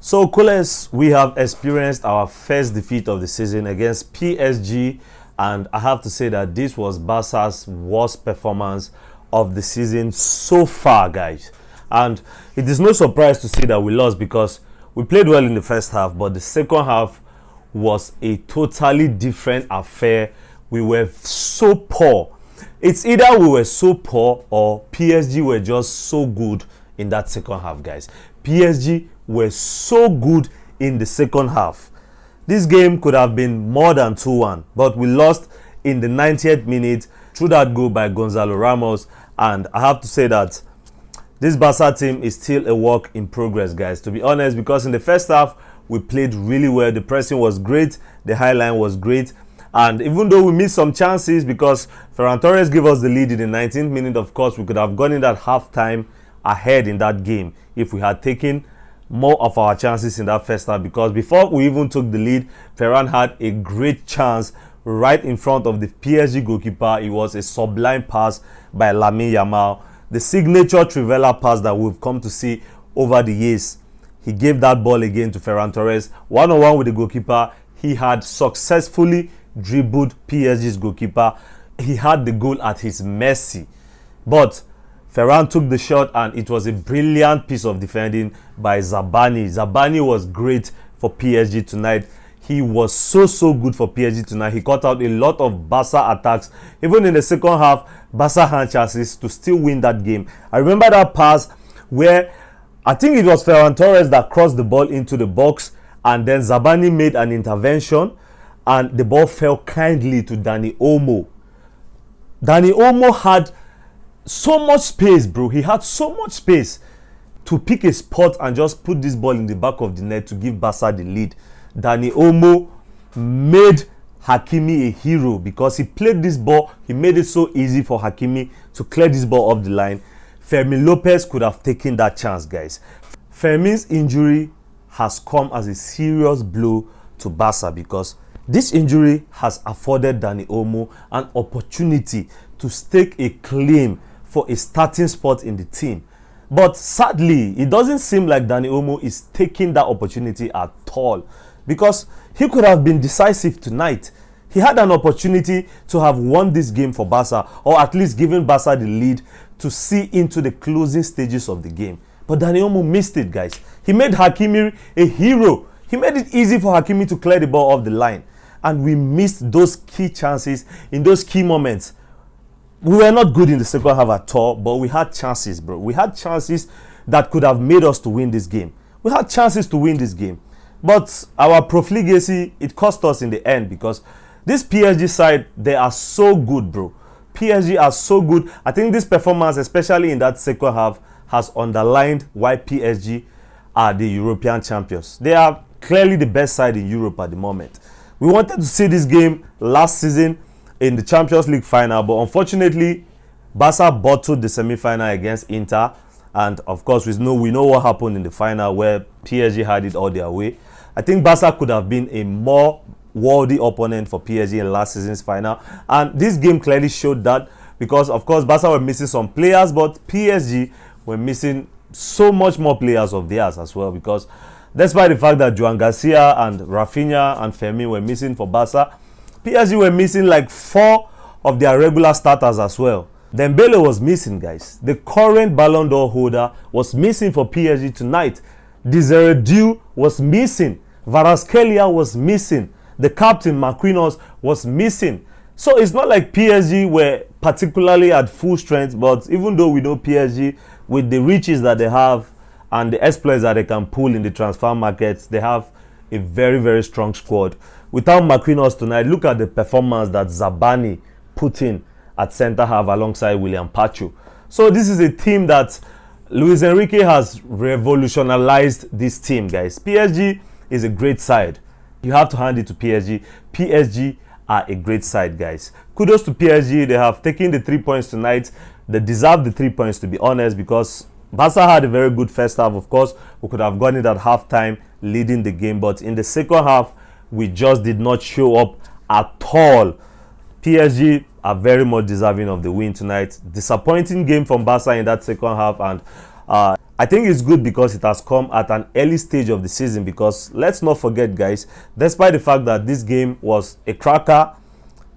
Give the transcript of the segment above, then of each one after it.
So, Coolers, we have experienced our first defeat of the season against PSG, and I have to say that this was Barca's worst performance of the season so far, guys. And it is no surprise to see that we lost because we played well in the first half, but the second half was a totally different affair. We were so poor. It's either we were so poor or PSG were just so good in that second half, guys. PSG were so good in the second half. This game could have been more than 2-1, but we lost in the 90th minute through that goal by Gonzalo Ramos. And I have to say that this Barca team is still a work in progress, guys, to be honest, because in the first half we played really well. The pressing was great, the high line was great, and even though we missed some chances because Ferran Torres gave us the lead in the 19th minute, of course we could have gone in that halftime ahead in that game if we had taken more of our chances in that first half, because before we even took the lead, Ferran had a great chance right in front of the PSG goalkeeper. It was a sublime pass by Lamine Yamal, the signature Trivela pass that we've come to see over the years. He gave that ball again to Ferran Torres, one-on-one with the goalkeeper. He had successfully dribbled PSG's goalkeeper. He had the goal at his mercy, but Ferran took the shot, and it was a brilliant piece of defending by Zabani. Zabani was great for PSG tonight. He was so good for PSG tonight. He cut out a lot of Barca attacks. Even in the second half, Barca had chances to still win that game. I remember that pass where I think it was Ferran Torres that crossed the ball into the box, and then Zabani made an intervention, and the ball fell kindly to Dani Olmo. Dani Olmo had so much space, bro. He had so much space to pick a spot and just put this ball in the back of the net to give Barca the lead. Dani Olmo made Hakimi a hero because he played this ball. He made it so easy for Hakimi to clear this ball off the line. Fermin Lopez could have taken that chance, guys. Fermin's injury has come as a serious blow to Barca because this injury has afforded Dani Olmo an opportunity to stake a claim for a starting spot in the team. But sadly, it doesn't seem like Dani Olmo is taking that opportunity at all, because he could have been decisive tonight. He had an opportunity to have won this game for Barca, or at least given Barca the lead to see into the closing stages of the game. But Dani Olmo missed it, guys. He made Hakimi a hero. He made it easy for Hakimi to clear the ball off the line. And we missed those key chances in those key moments. We were not good in the second half at all, but we had chances, bro. We had chances that could have made us to win this game. We had chances to win this game. But our profligacy, it cost us in the end, because this PSG side, they are so good, bro. PSG are so good. I think this performance, especially in that second half, has underlined why PSG are the European champions. They are clearly the best side in Europe at the moment. We wanted to see this game last season in the Champions League final, but unfortunately, Barca bottled the semi-final against Inter, and of course, we know what happened in the final where PSG had it all their way. I think Barca could have been a more worthy opponent for PSG in last season's final, and this game clearly showed that, because of course Barca were missing some players, but PSG were missing so much more players of theirs as well, because despite the fact that Joan Garcia and Rafinha and Fermin were missing for Barca, PSG were missing like 4 of their regular starters as well. Dembélé was missing, guys. The current Ballon d'Or holder was missing for PSG tonight. Doué was missing. Kvaratskhelia was missing. The captain, Marquinhos, was missing. So it's not like PSG were particularly at full strength, but even though we know PSG, with the riches that they have and the exploits that they can pull in the transfer markets, they have a very strong squad. Without Marquinhos tonight, look at the performance that Zabani put in at centre half alongside William Pacho. So this is a team that Luis Enrique has revolutionized this team, guys. PSG is a great side. You have to hand it to PSG. PSG are a great side, guys. Kudos to PSG. They have taken the 3 points tonight. They deserve the 3 points, to be honest, because Barca had a very good first half. Of course, we could have gone in at halftime leading the game, but in the second half, we just did not show up at all. PSG are very much deserving of the win tonight. Disappointing game from Barca in that second half, and I think it's good because it has come at an early stage of the season, because let's not forget, guys, despite the fact that this game was a cracker,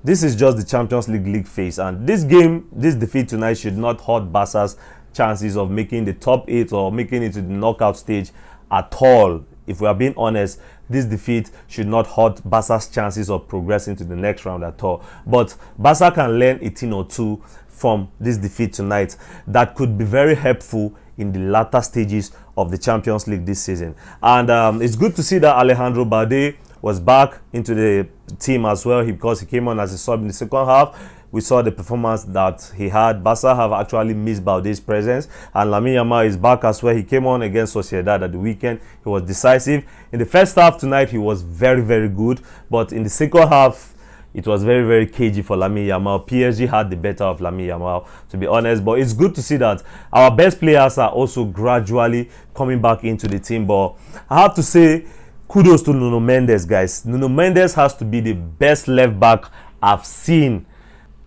this is just the Champions League phase, and this defeat tonight should not hurt Barca's chances of making the top 8 or making it to the knockout stage at all. If we are being honest, this defeat should not hurt Barca's chances of progressing to the next round at all. But Barca can learn a thing or two from this defeat tonight that could be very helpful in the latter stages of the Champions League this season. And it's good to see that Alejandro Balde was back into the team as well, because he came on as a sub in the second half. We saw the performance that he had. Barca have actually missed Balde's presence, and Lamine Yamal is back as well. He came on against Sociedad at the weekend. He was decisive. In the first half tonight, he was very, very good, but in the second half, it was very, very cagey for Lamine Yamal. PSG had the better of Lamine Yamal, to be honest. But it's good to see that our best players are also gradually coming back into the team. But I have to say, kudos to Nuno Mendes, guys. Nuno Mendes has to be the best left back I've seen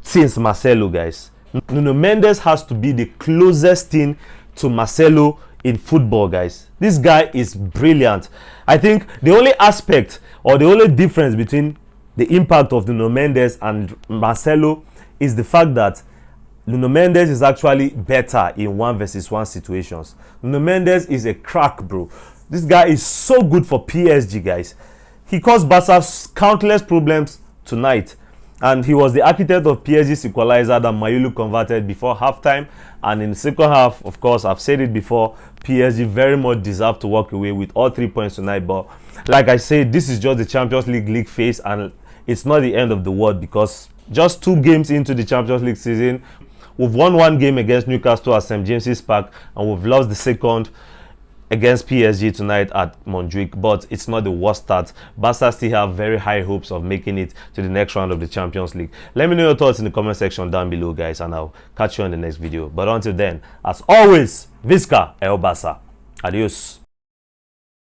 since Marcelo, guys. Nuno Mendes has to be the closest thing to Marcelo in football, guys. This guy is brilliant. I think the only aspect or the only difference between the impact of Nuno Mendes and Marcelo is the fact that Nuno Mendes is actually better in 1v1 situations. Nuno Mendes is a crack, bro. This guy is so good for PSG, guys. He caused Barca countless problems tonight, and he was the architect of PSG's equalizer that Mayulu converted before halftime. And in the second half, of course, I've said it before, PSG very much deserved to walk away with all 3 points tonight. But like I said, this is just the Champions League phase, and it's not the end of the world, because just 2 games into the Champions League season, we've won 1 game against Newcastle at St. James's Park, and we've lost the second against PSG tonight at Montjuïc. But it's not the worst start. Barca still have very high hopes of making it to the next round of the Champions League. Let me know your thoughts in the comment section down below, guys, and I'll catch you on the next video. But until then, as always, Visca El Barça. Adios.